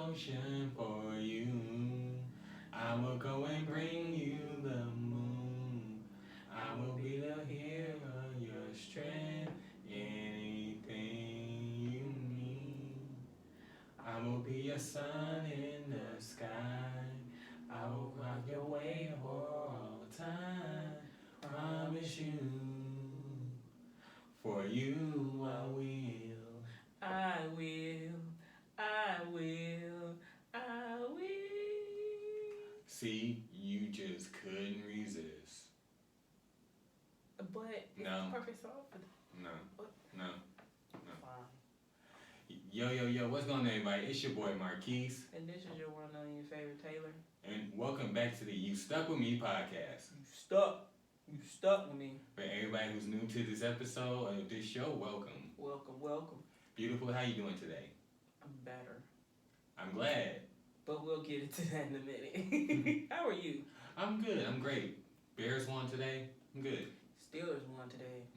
ocean for you. I will go and bring you the moon. I will be the hero, your strength, anything you need. I will be your sun in the sky. I will rock your way for all time. Promise you, for you I will. I will, I will, I will. See, you just couldn't resist. But it's No. the perfect song for that. No, What? no. Fine. Yo, what's going on, everybody? It's your boy Marquis, And this is your one and only favorite Taylor. and welcome back to the You Stuck With Me podcast. You stuck. You stuck with me. For everybody who's new to this episode of this show, welcome. Welcome, welcome. Beautiful, how you doing today? I'm better. I'm glad. But we'll get into that in a minute. How are you? I'm good, I'm great. Bears won today? I'm good. Steelers won today.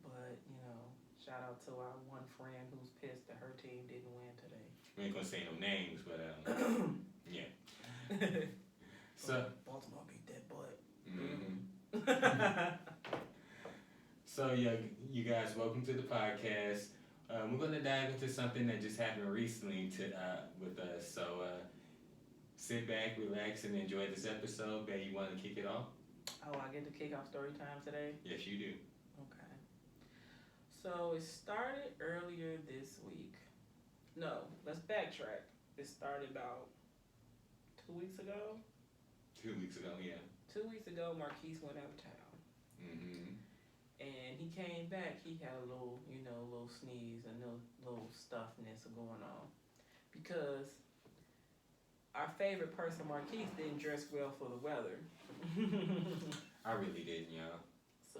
But, shout out to our one friend who's pissed that her team didn't win today. We ain't gonna say no names, but yeah. So Baltimore beat that butt. So yeah, you guys, welcome to the podcast. We're gonna dive into something that just happened recently with us. So sit back, relax, and enjoy this episode. Babe, you want to kick it off? Oh, I get to kick off story time today? Yes, you do. Okay. So it started earlier this week. No, let's backtrack. It started about 2 weeks ago. 2 weeks ago, yeah. 2 weeks ago, Marquis went out of town. And he came back, he had a little, little sneeze and little stuffness going on. Because our favorite person, Marquis, didn't dress well for the weather. I really didn't, y'all. So,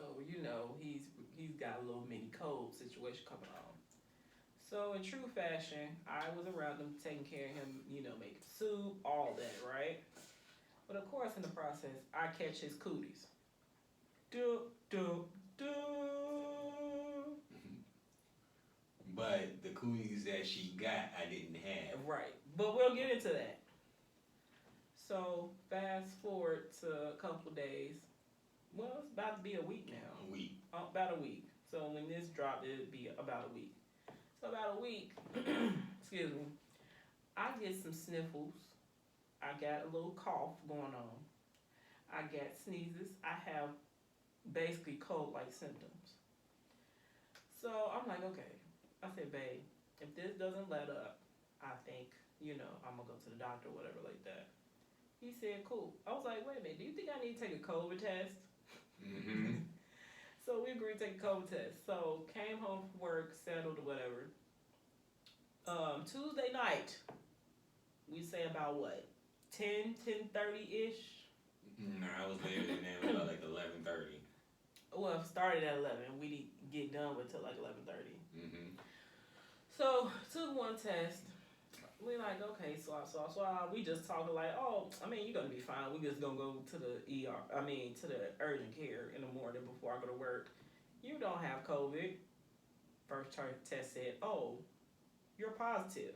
he's got a little mini cold situation coming on. So, in true fashion, I was around him, taking care of him, making soup, all that, right? But of course, in the process, I catch his cooties. But the cooties that she got, I didn't have. Right. But we'll get into that. So, fast forward to a couple days. Well, it's about to be a week now. A week. About a week. So, when this dropped, it'll be about a week. So, about a week, excuse me, I get some sniffles. I got a little cough going on. I got sneezes. I have basically cold-like symptoms. So, I'm like, okay. I said, babe, if this doesn't let up, I think, I'm going to go to the doctor or whatever like that. He said, cool. I was like, wait a minute, do you think I need to take a COVID test? So we agreed to take a COVID test. So came home from work, settled or whatever. Tuesday night, we say about what? 10:30-ish? No, I was later than that. It was about like 11:30. Well, it started at 11. We didn't get done with till like 11:30. So took one test. We like, okay, so we just talking like, oh, you're going to be fine. We just going to go to the to the urgent care in the morning before I go to work. You don't have COVID. First test said, oh, you're positive.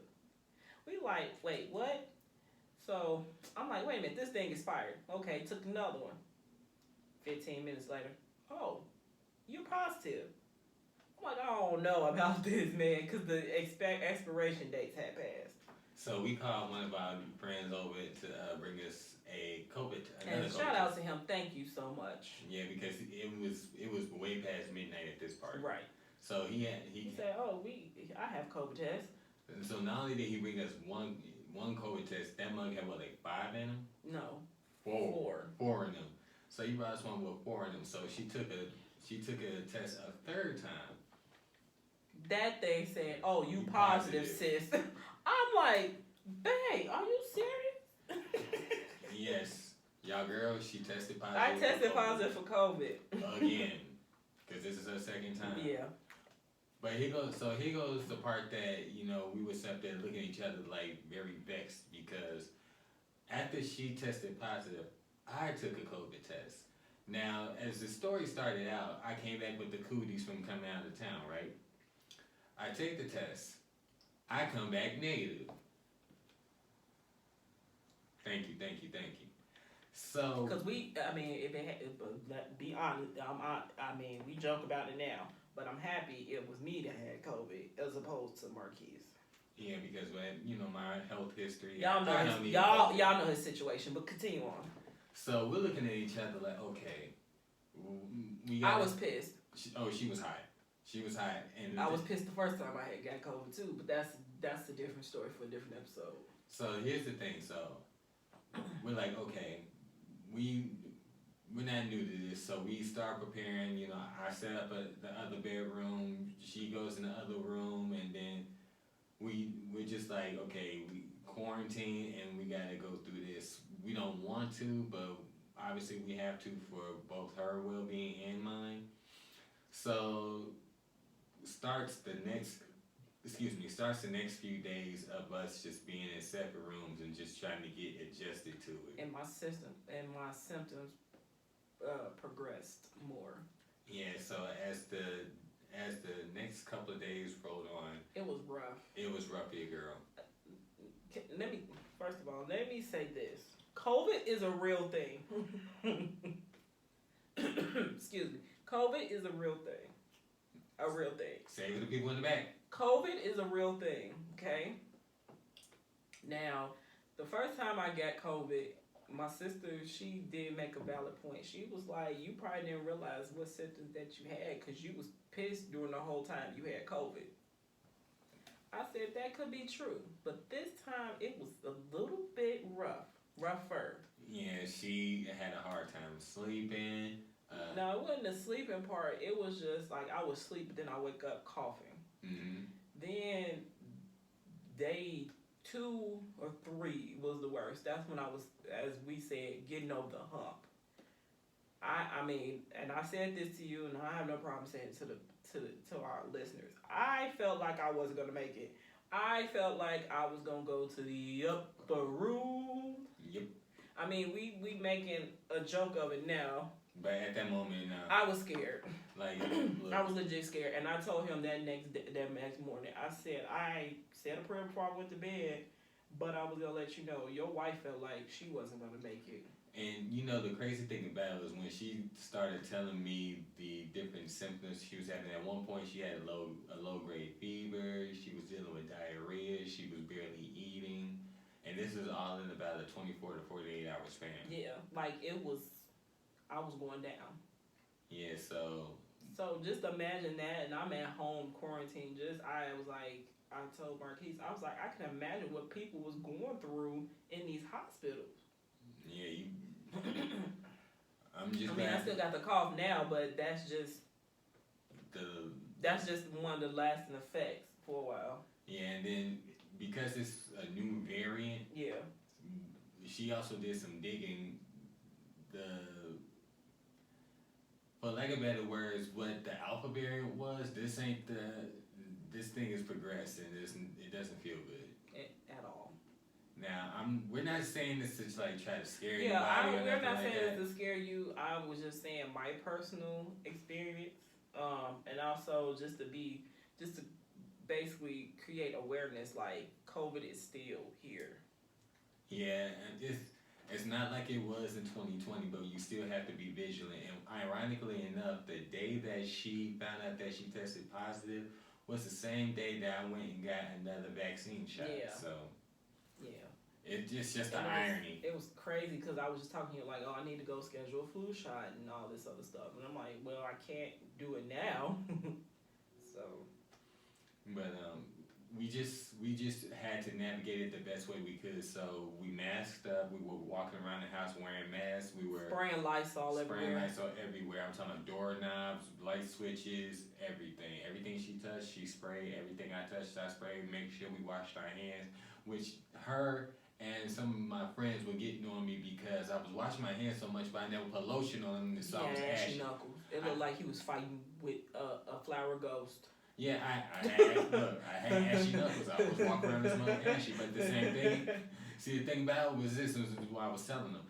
We like, wait, what? So I'm like, wait a minute, this thing expired. Okay, took another one. 15 minutes later, oh, you're positive. I'm like, I don't know about this, man, because the expiration dates had passed. So we called one of our friends over to bring us a COVID. And shout out to him. Thank you so much. Yeah, because it was way past midnight at this part. Right. So he said, "Oh, I have COVID test." And so not only did he bring us one COVID test, that mug had what, like 5 in them? No. Four in them. So he brought us one with 4 in them. So she took a test a third time. That thing said, "Oh, you positive, sis." I'm like, "Babe, are you serious?" Yes, y'all girl, she tested positive. I tested positive for COVID again, because this is her second time. Yeah. But here goes the part that we were sat there looking at each other like very vexed, because after she tested positive, I took a COVID test. Now, as the story started out, I came back with the cooties from coming out of town, right? I take the test. I come back negative. Thank you. So, Because I mean, if it had, but be honest, I mean, we joke about it now, but I'm happy it was me that had COVID as opposed to Marquis. yeah, because my health history. Y'all know y'all know his situation, but continue on. So we're looking at each other like, okay, I was pissed. She was hot. She was hot, and I was pissed the first time I had got COVID too, but that's a different story for a different episode. So here's the thing. So we're like, okay, we're not new to this, so we start preparing. I set up the other bedroom. She goes in the other room, and then we're just like, okay, we quarantine, and we gotta go through this. We don't want to, but obviously we have to for both her well-being and mine. So starts the next few days of us just being in separate rooms and just trying to get adjusted to it. And my symptoms progressed more. Yeah. So as the next couple of days rolled on, it was rough. It was rough, yeah, girl. First of all, let me say this: COVID is a real thing. Excuse me. COVID is a real thing. A real thing. Say it to the people in the back. COVID is a real thing, okay? Now, the first time I got COVID, my sister, she did make a valid point. She was like, you probably didn't realize what symptoms that you had because you was pissed during the whole time you had COVID. I said, that could be true. But this time, it was a little bit rougher. Yeah, she had a hard time sleeping. No, it wasn't the sleeping part. It was just like I would sleep, but then I wake up coughing. Mm-hmm. Then day 2 or 3 was the worst. That's when I was, as we said, getting over the hump. I mean, and I said this to you, and I have no problem saying it to our listeners. I felt like I wasn't gonna make it. I felt like I was gonna go to the upper room. Yep. I mean, we making a joke of it now. But at that moment, I was scared. Like, I was legit scared, and I told him that next morning. I said a prayer before I went to bed, but I was gonna let you know your wife felt like she wasn't gonna make it. And the crazy thing about it was when she started telling me the different symptoms she was having. At one point, she had a low grade fever. She was dealing with diarrhea. She was barely eating, and this is all in about a 24 to 48 hour span. Yeah, like I was going down. Yeah, so just imagine that, and I'm at home quarantined. I told Marquise, I was like, I can imagine what people was going through in these hospitals. Yeah, I still got the cough now, but that's just one of the lasting effects for a while. Yeah, and then because it's a new variant. Yeah. She also did some digging. For lack of better words, what the alpha variant was, this thing is progressing. It doesn't feel good at all. Now, we're not saying this to try to scare anybody. Yeah, we're not like saying that. this to scare you. I was just saying my personal experience, and also just to basically create awareness. Like COVID is still here. Yeah, and it's not like it was in 2020, but you still have to be vigilant. And ironically enough, the day that she found out that she tested positive was the same day that I went and got another vaccine shot. Yeah. So, yeah. It's just the irony. It was crazy because I was just talking to you like, oh, I need to go schedule a flu shot and all this other stuff. And I'm like, well, I can't do it now. So. But, we just had to navigate it the best way we could. So we masked up. We were walking around the house wearing masks. We were spraying Lysol everywhere. I'm talking about doorknobs, light switches, everything. Everything she touched, she sprayed. Everything I touched, I sprayed. Make sure we washed our hands. Which her and some of my friends were getting on me because I was washing my hands so much, but I never put lotion on them, so I was ashy. Knuckles. It looked like he was fighting with a flower ghost. Yeah, I had ashy knuckles. I was walking around this mother ashy, but the same thing. See, the thing about it was this was what I was telling them.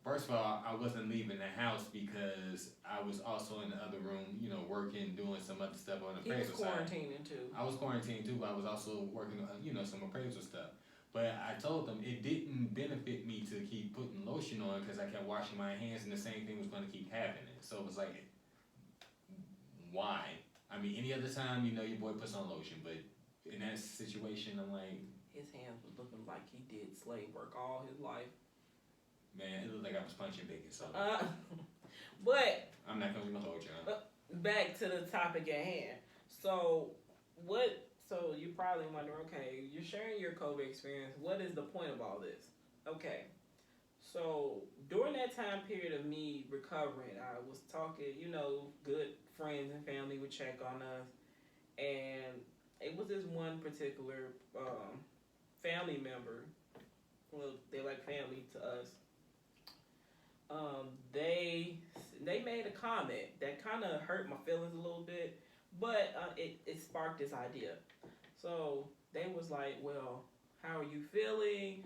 First of all, I wasn't leaving the house because I was also in the other room, you know, working, doing some other stuff on the He was appraisal side. quarantining too. I was quarantined too, but I was also working, you know, some appraisal stuff. But I told them it didn't benefit me to keep putting lotion on because I kept washing my hands, and the same thing was going to keep happening. So it was like, why? I mean, any other time, you know, your boy puts on lotion, but in that situation, I'm like, his hands was looking like he did slave work all his life. man, it looked like I was punching bacon. So, but I'm not gonna hold y'all. Back to the topic at hand. So what? So you probably wonder, okay, you're sharing your COVID experience. What is the point of all this? Okay. So during that time period of me recovering, I was talking, you know, good friends and family would check on us, and it was this one particular family member. Well, they're like family to us. They made a comment that kind of hurt my feelings a little bit, but it sparked this idea. So they was like, well, how are you feeling?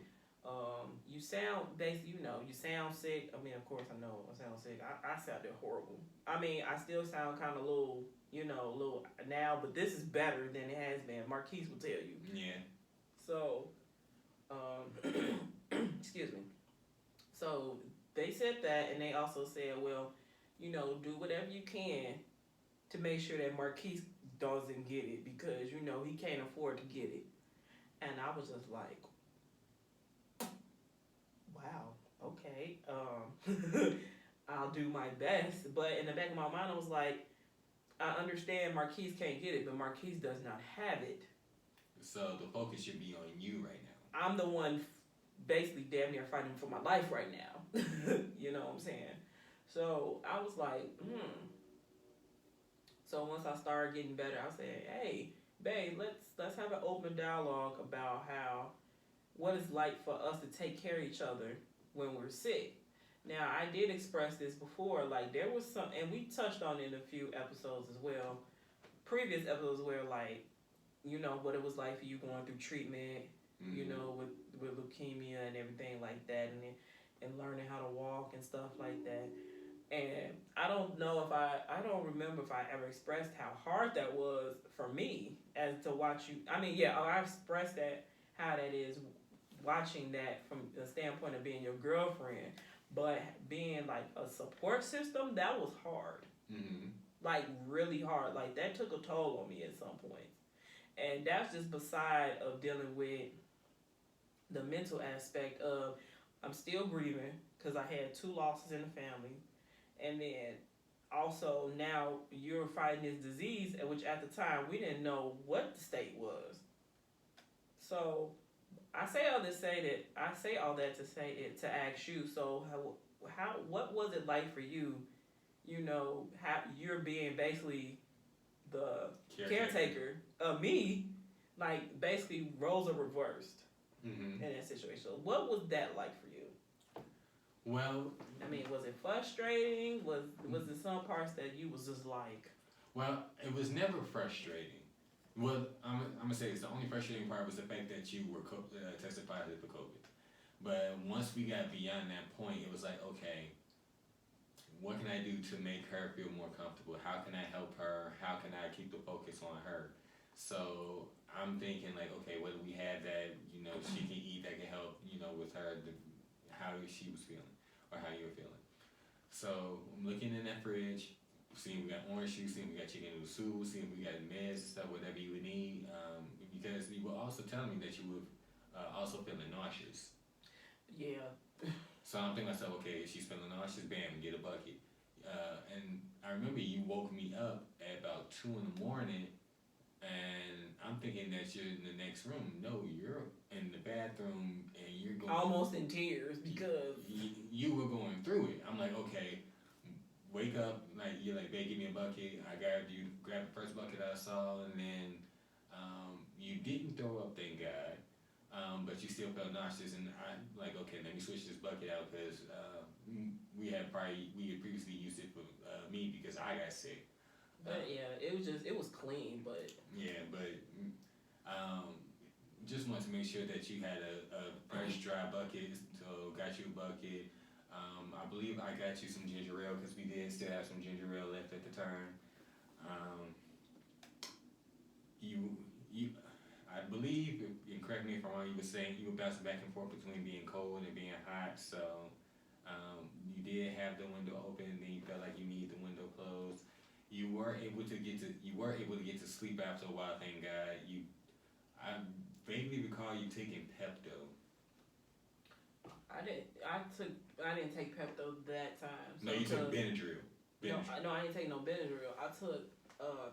You sound basically, you know, you sound sick. I mean, of course I know I sound sick. I sounded horrible. I mean, I still sound kind of little, you know, little now, but this is better than it has been. Marquis will tell you. Yeah. So, excuse me. So they said that, and they also said, well, you know, do whatever you can to make sure that Marquis doesn't get it because, you know, he can't afford to get it. And I was just like, wow, okay, I'll do my best. But in the back of my mind, I was like, I understand Marquis can't get it, but Marquis does not have it. So the focus should be on you right now. I'm the one basically damn near fighting for my life right now. You know what I'm saying? So I was like, So once I started getting better, I said, hey, babe, let's have an open dialogue about what it's like for us to take care of each other when we're sick. Now, I did express this before, like there was some, and we touched on it in a few episodes as well, previous episodes where like, you know, what it was like for you going through treatment, you know, with leukemia and everything like that, and learning how to walk and stuff like that. And I don't know if I don't remember if I ever expressed how hard that was for me as to watch you. I mean, yeah, I expressed that, how that is watching that from the standpoint of being your girlfriend, but being like a support system, that was hard. Like really hard. Like that took a toll on me at some point. And that's just beside of dealing with the mental aspect of I'm still grieving because I had 2 losses in the family. And then also now you're fighting this disease, which at the time we didn't know what the state was. So I say all that to say it to ask you. So what was it like for you? You know, how you're being basically the caretaker of me, like basically roles are reversed in that situation. So what was that like for you? Well, I mean, was it frustrating? Was it some parts that you was just like? Well, it was never frustrating. Well, I'm gonna say it's the only frustrating part was the fact that you were tested positive for COVID. But once we got beyond that point, it was like, okay, what can I do to make her feel more comfortable? How can I help her? How can I keep the focus on her? So I'm thinking like, okay, whether we have that, you know, she can eat, that can help, you know, with her, how she was feeling or how you were feeling. So I'm looking in that fridge, seeing we got orange juice, seeing we got chicken noodle soup, seeing we got meds and stuff, whatever you would need. Because you were also telling me that you were also feeling nauseous. Yeah. So I'm thinking to myself, okay, she's feeling nauseous, bam, get a bucket. And I remember you woke me up at about 2 in the morning, and I'm thinking that you're in the next room. No, you're in the bathroom, and you're going almost in tears because you were going through it. I'm like, okay, wake up, like you're like, babe, give me a bucket. I grabbed the first bucket I saw, and then you didn't throw up, thank God. But you still felt nauseous, and I'm like, okay, let me switch this bucket out because we had previously used it for me because I got sick. But yeah, it was clean, but yeah, but just wanted to make sure that you had a fresh, dry bucket, so got you a bucket. I believe I got you some ginger ale because we did still have some ginger ale left at the turn. Um, you, you, I believe, and correct me if I'm wrong, you were saying you were bouncing back and forth between being cold and being hot. So you did have the window open, and then you felt like you needed the window closed. You were able to get to sleep after a while. Thank God. I vaguely recall you taking Pepto. I didn't take Pepto that time. So No, you took Benadryl. No, I didn't take no Benadryl. I took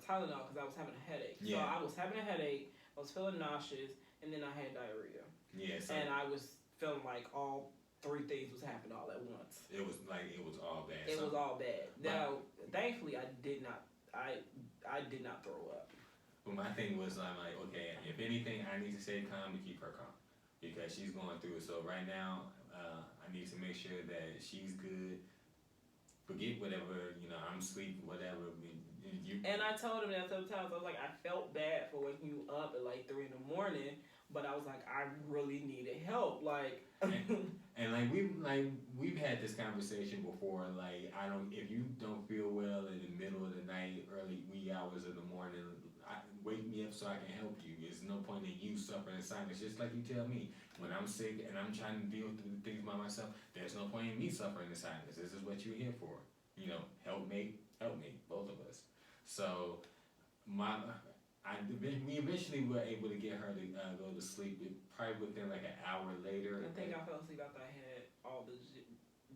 Tylenol because I was having a headache. Yeah. So I was having a headache. I was feeling nauseous, and then I had diarrhea. Yeah. So and I was feeling like all three things was happening all at once. it was all bad. It was all bad. Now, thankfully, I did not throw up. But my thing was, I'm like, okay, if anything, I need to stay calm to keep her calm because she's going through it. So right now, I need to make sure that she's good. Forget whatever, I'm asleep, whatever. And I told him that sometimes. I was like, I felt bad for waking you up at like 3 a.m, but I was like, I really needed help. Like, and we've had this conversation before. Like, if you don't feel well in the middle of the night, early wee hours of the morning, wake me up so I can help you. There's no point in you suffering in silence. Just like you tell me, when I'm sick and I'm trying to deal with things by myself, there's no point in me suffering in silence. This is what you're here for. Help me, both of us. So, we eventually were able to get her to go to sleep. Probably within like an hour later. I think I fell asleep after I had all the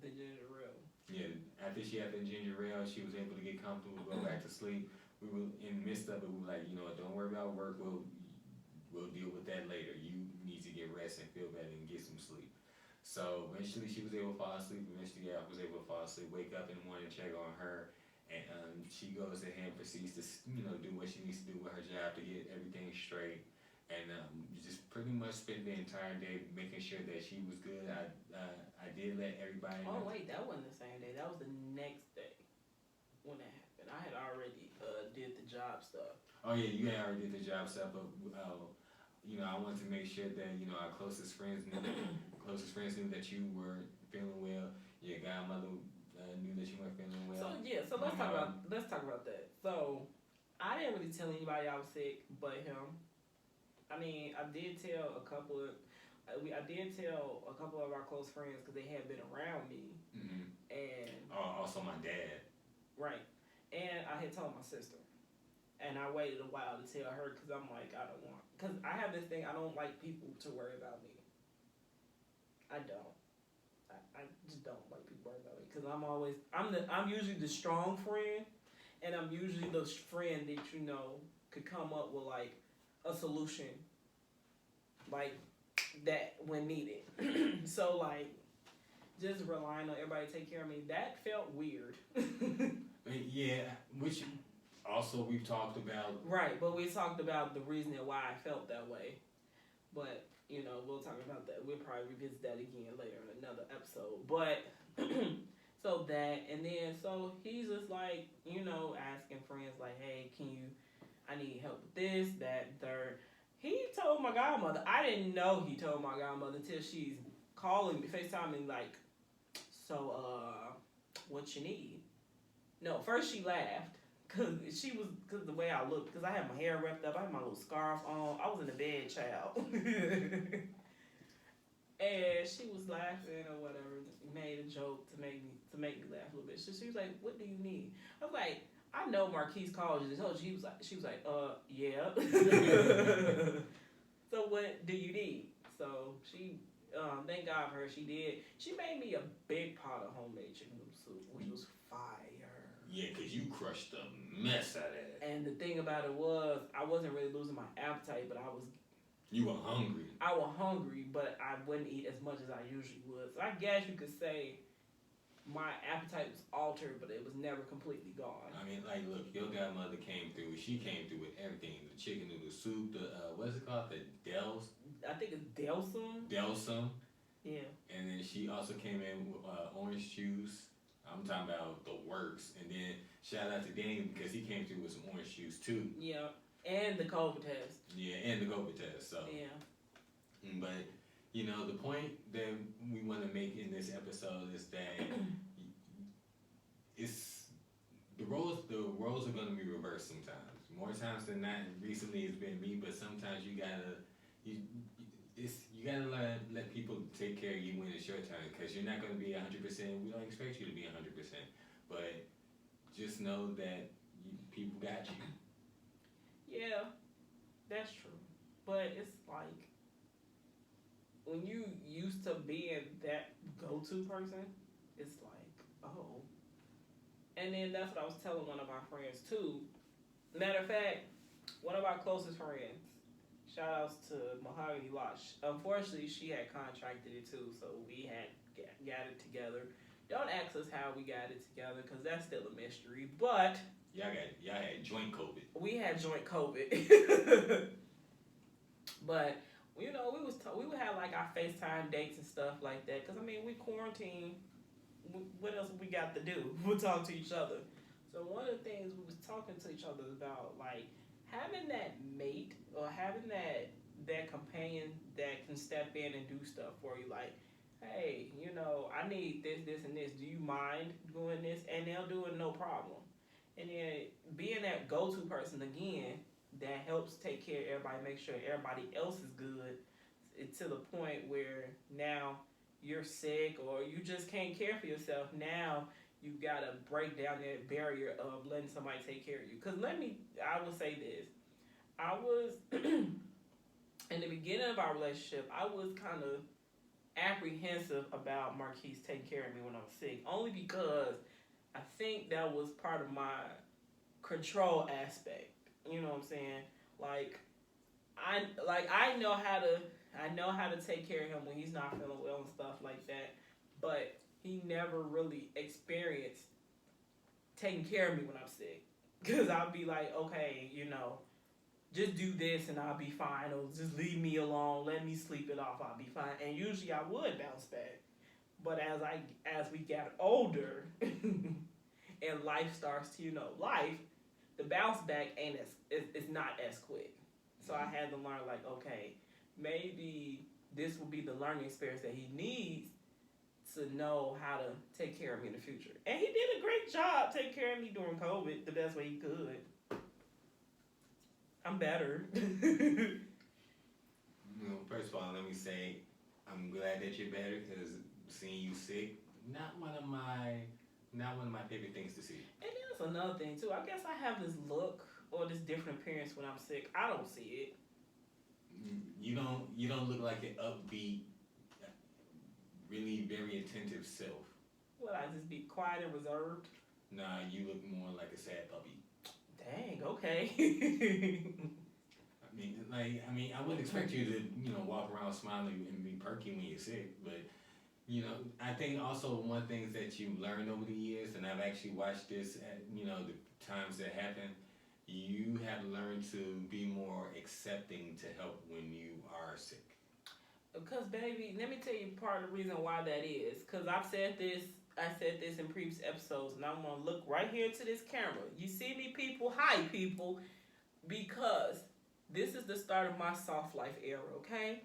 ginger ale. Yeah, after she had the ginger ale, she was able to get comfortable, go back to sleep. We were in the midst of it. We were like, don't worry about work. We'll deal with that later. You need to get rest and feel better and get some sleep. So eventually, she was able to fall asleep. Eventually, I was able to fall asleep. Wake up in the morning, check on her, and she goes ahead and proceeds to do what she needs to do with her job to get everything straight. And just pretty much spent the entire day making sure that she was good. I did let everybody know. Oh wait, that wasn't the same day. That was the next day when that happened. I had already did the job stuff. Oh yeah, you had already did the job stuff, but I wanted to make sure that our closest friends knew that you were feeling well. Your godmother knew that you weren't feeling well. So let's talk about that. So I didn't really tell anybody I was sick, but him. I mean, I did tell a couple of our close friends because they had been around me, and also my dad. Right, and I had told my sister, and I waited a while to tell her because I'm like, because I have this thing, I don't like people to worry about me. I don't. I just don't like people worry about me because I'm usually the strong friend, and I'm usually the friend that could come up with like a solution like that when needed. So like just relying on everybody to take care of me, that felt weird. Yeah, which also we've talked about. Right, but we talked about the reason why I felt that way. But we'll talk about that. We'll probably revisit that again later in another episode. But so that, and then so he's just like, asking friends like, hey, I need help with this, that, third. He told my godmother. I didn't know he told my godmother until she's calling me, FaceTiming, like, so, what you need? No, first she laughed, because the way I looked, because I had my hair wrapped up, I had my little scarf on, I was in the bed, child. And she was laughing or whatever, made a joke to make me laugh a little bit. So she was like, what do you need? I was like, I know Marquis called you and told you. She was like, yeah. So what do you need? So she, thank God for her, she did. She made me a big pot of homemade chicken noodle soup, which was fire. Yeah, because you crushed the mess out of it. And the thing about it was, I wasn't really losing my appetite, but You were hungry. I was hungry, but I wouldn't eat as much as I usually would. So I guess you could say my appetite was altered, but it was never completely gone. I mean, like, look, your godmother came through. She came through with everything. The chicken noodle soup, what's it called? The I think it's Delsum. Delsum. Yeah. And then she also came in with orange juice. I'm talking about the works. And then shout out to Daniel because he came through with some orange juice too. Yeah. And the COVID test. Yeah, and the COVID test. So. Yeah. But You know, the point that we want to make in this episode is that it's the roles are gonna be reversed sometimes. More times than not. Recently, it's been me, but sometimes you you gotta let people take care of you when it's your turn, because you're not gonna be 100%. We don't expect you to be 100%, but just know that people got you. Yeah, that's true. But it's like when you used to being that go-to person, it's like, oh. And then that's what I was telling one of my friends too. Matter of fact, one of our closest friends, shout outs to Mahogany Lodge. Unfortunately, she had contracted it too, so we had got it together. Don't ask us how we got it together because that's still a mystery. But y'all had joint COVID. We had joint COVID. But we would have like our FaceTime dates and stuff like that. Cause I mean, we quarantine. What else we got to do? We'll talk to each other. So one of the things we was talking to each other about, like having that mate or having that companion that can step in and do stuff for you. Like, hey, I need this, and this. Do you mind doing this? And they'll do it no problem. And then being that go-to person again that helps take care of everybody, make sure everybody else is good, to the point where now you're sick or you just can't care for yourself. Now you've got to break down that barrier of letting somebody take care of you. Because I will say this. I was, in the beginning of our relationship, I was kind of apprehensive about Marquis taking care of me when I was sick. Only because I think that was part of my control aspect. You know what I'm saying? I know how to take care of him when he's not feeling well and stuff like that. But he never really experienced taking care of me when I'm sick. Cause I'll be like, okay, just do this and I'll be fine. Or just leave me alone, let me sleep it off, I'll be fine. And usually I would bounce back. But as we got older and life starts to, life, the bounce back it's not as quick. So I had to learn, like, okay, maybe this will be the learning experience that he needs to know how to take care of me in the future. And he did a great job taking care of me during COVID the best way he could. I'm better. First of all, let me say I'm glad that you're better, because seeing you sick, not one of my favorite things to see. And that's another thing too. I guess I have this look or this different appearance when I'm sick. I don't see it. You don't look like an upbeat, really very attentive self. What, I just be quiet and reserved? Nah, you look more like a sad puppy. Dang, okay. I wouldn't expect you to, walk around smiling and be perky when you're sick, but I think also one thing that you've learned over the years, and I've actually watched this at, the times that happen, you have learned to be more accepting to help when you are sick. Because, baby, let me tell you part of the reason why that is. Because I said this in previous episodes, and I'm going to look right here into this camera. You see me, people? Hi, people. Because this is the start of my soft life era, okay?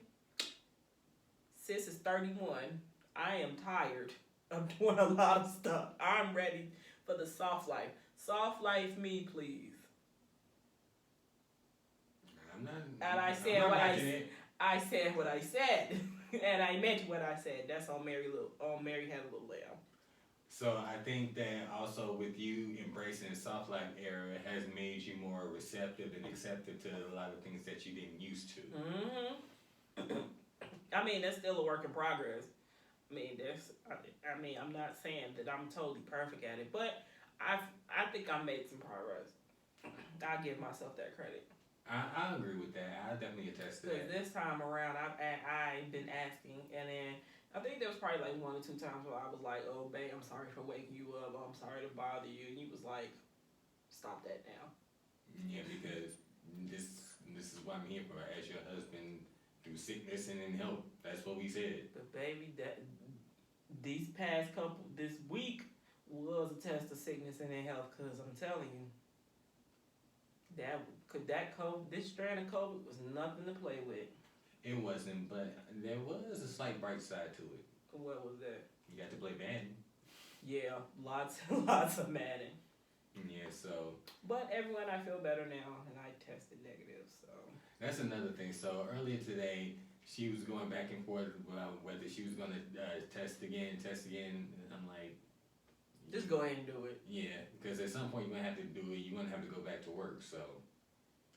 Sis is 31. I am tired of doing a lot of stuff. I'm ready for the soft life. Soft life me, please. And I said what I said, and I meant what I said. That's on Mary Had a Little Lamb. So I think that also with you embracing the soft life era has made you more receptive and accepting to a lot of things that you didn't used to. Mm-hmm. I mean, that's still a work in progress. I'm not saying that I'm totally perfect at it, but I think I made some progress. I give myself that credit. I agree with that. I definitely attest to that. Because this time around, I've been asking, and then I think there was probably like 1 or 2 times where I was like, "Oh, babe, I'm sorry for waking you up. I'm sorry to bother you," and he was like, "Stop that now." Yeah, because this is what I'm here for, as your husband, through sickness and in health. That's what we said. But baby, this week was a test of sickness and in health. Because I'm telling you, this strand of COVID was nothing to play with. It wasn't, but there was a slight bright side to it. What was that? You got to play Madden. Yeah, lots and lots of Madden. Yeah, so. But everyone, I feel better now, and I tested negative, so. That's another thing. So earlier today, she was going back and forth about whether she was going to test again. And I'm like, just go ahead and do it. Yeah, because at some point you're going to have to do it. You're going to have to go back to work. So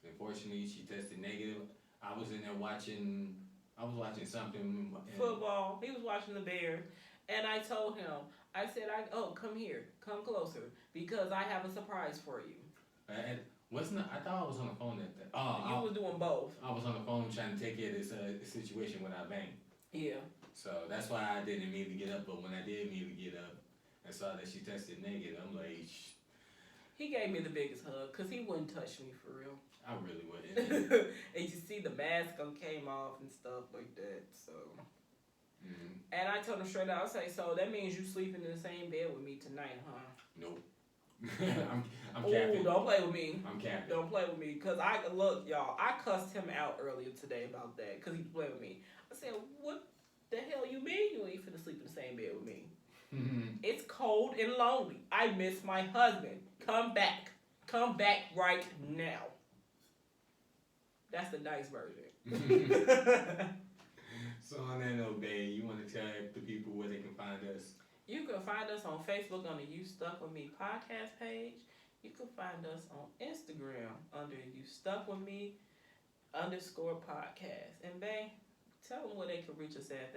unfortunately, she tested negative. I was in there watching something. Football. He was watching the Bears. And I told him, I said, come here, come closer, because I have a surprise for you. I thought I was on the phone at that. You was doing both. I was on the phone trying to take care of this situation when I banged. Yeah. So that's why I didn't immediately get up. But when I did immediately get up and saw that she tested negative, I'm like, He gave me the biggest hug because he wouldn't touch me for real. I really wouldn't. And you see the mask came off and stuff like that. So. Mm-hmm. And I told him straight out, I say, so that means you sleeping in the same bed with me tonight, huh? Nope. I'm capping. Ooh, don't play with me. I'm capping. Don't play with me. Because look, y'all, I cussed him out earlier today about that because he played with me. I said, what the hell you mean you ain't finna sleep in the same bed with me? Mm-hmm. It's cold and lonely. I miss my husband. Come back. Come back right now. That's the nice version. So on that note, babe, you want to tell the people where they can find us? You can find us on Facebook on the You Stuck With Me podcast page. You can find us on Instagram under You Stuck With Me _podcast. And babe, tell them where they can reach us at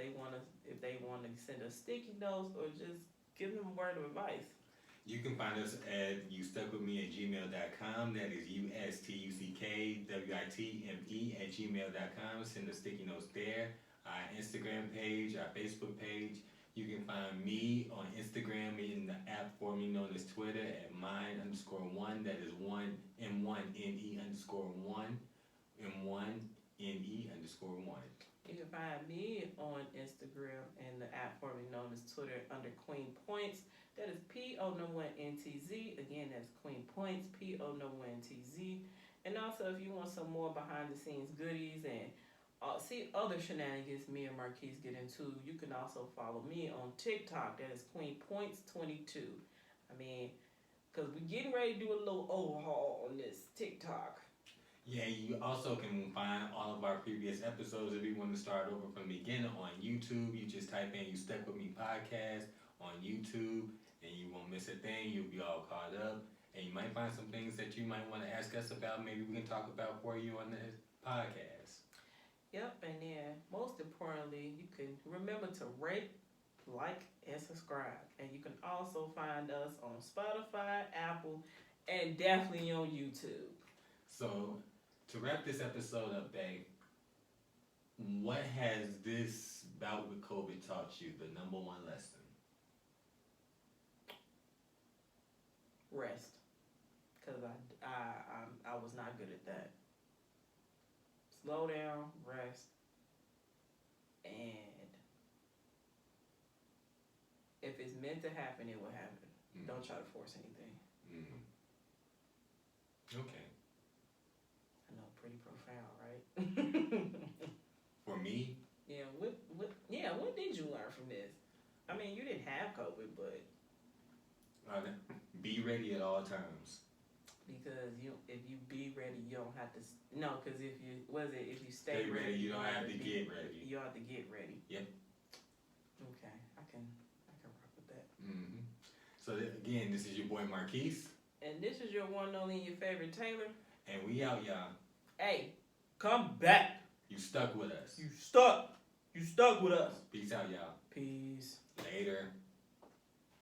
if they want to send us sticky notes or just give them a word of advice. You can find us at youstuckwithme@gmail.com. That is USTUCKWITME@gmail.com. Send us sticky notes there. Our Instagram page, our Facebook page. You can find me on Instagram in the app formerly known as Twitter at mine_1. That is M1NE_1. M1NE_1. You can find me on Instagram and the app formerly known as Twitter under Queen Points. That is PO1NTZ. Again, that's Queen Points, PO1NTZ. And also, if you want some more behind the scenes goodies and see other shenanigans me and Marquis get into, you can also follow me on TikTok. That is Queen Points 22. I mean, because we're getting ready to do a little overhaul on this TikTok. Yeah, you also can find all of our previous episodes if you want to start over from the beginning on YouTube. You just type in You Stuck With Me podcast on YouTube and you won't miss a thing. You'll be all caught up. And you might find some things that you might want to ask us about. Maybe we can talk about for you on the podcast. Yep, and then most importantly, you can remember to rate, like, and subscribe. And you can also find us on Spotify, Apple, and definitely on YouTube. So, to wrap this episode up, babe, what has this bout with COVID taught you, the number one lesson? Rest. Because I was not good at that. Slow down, rest, and if it's meant to happen, it will happen. Mm-hmm. Don't try to force anything. Mm-hmm. Okay. I know, pretty profound, right? For me? Yeah. What did you learn from this? I mean, you didn't have COVID, but be ready at all times. Because if you be ready, you don't have to. No, because if you stay ready, you don't have to get ready. You don't have to get ready. Yep. Okay, I can rock with that. Mm-hmm. So again, this is your boy Marquis. And this is your one and only your favorite Taylor. And we out, y'all. Hey, come back. You stuck with us. You stuck with us. Peace out, y'all. Peace. Later.